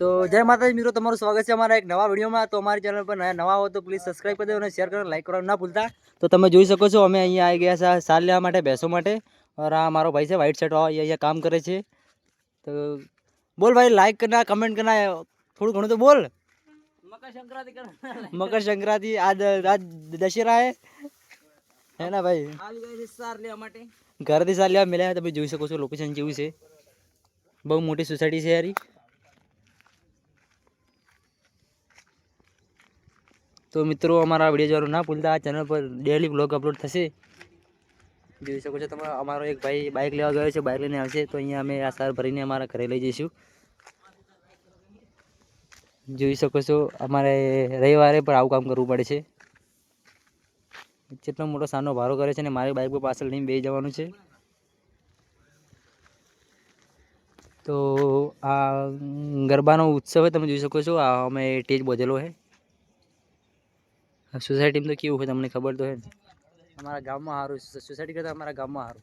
તો જય માતાજી મિત્રો, તમારું સ્વાગત છે અમારા એક નવા વિડીયોમાં। તો અમારી ચેનલ પર નવા હો તો પ્લીઝ સબસ્ક્રાઈબ કરી દો અને શેર કરો, લાઈક કરવાનું ના ભૂલતા। તો તમે જોઈ શકો છો અમે અહીંયા આવી ગયા છે સાર લેવા માટે, ભેંસો માટે। और આ મારો ભાઈ છે વ્હાઈટ શર્ટ વાળો, અહીંયા કામ કરે છે। તો બોલ ભાઈ, લાઈક करना, कमेंट करना, થોડું ઘણું તો બોલ। मकर संक्रांति आज आज दशहरा है ना भाई। સાર લેવા માટે ઘરથી સાર લેવા મળ્યા। તમે જોઈ શકો છો લોકેશન જેવું છે, બહુ મોટી સોસાયટી છે યારી। તો મિત્રો અમારા વિડીયો જોવાનું ના ભૂલતા, આ ચેનલ પર ડેલી વ્લોગ અપલોડ થશે। જોઈ શકો છો તમે, અમારો એક ભાઈ બાઇક લેવા ગયો છે, બાઇક લઈને આવશે। તો અહીંયા અમે આ સાર ભરીને અમારા ઘરે લઈ જઈશું। જોઈ શકો છો અમારે રવિવારે પણ આવું કામ કરવું પડે છે। કેટલો મોટો સારનો ભારો કરે છે ને મારી બાઇક પર પાછળ લઈને બેસી જવાનું છે। તો આ ગરબાનો ઉત્સવ है, તમે જોઈ શકો છો। આ અમે ટેજ બોધેલો है સોસાયટીમાં। તો કેવું હોય તમને ખબર તો है, અમારા ગામમાં સારું, સોસાયટી કરતાં અમારા ગામમાં સારું।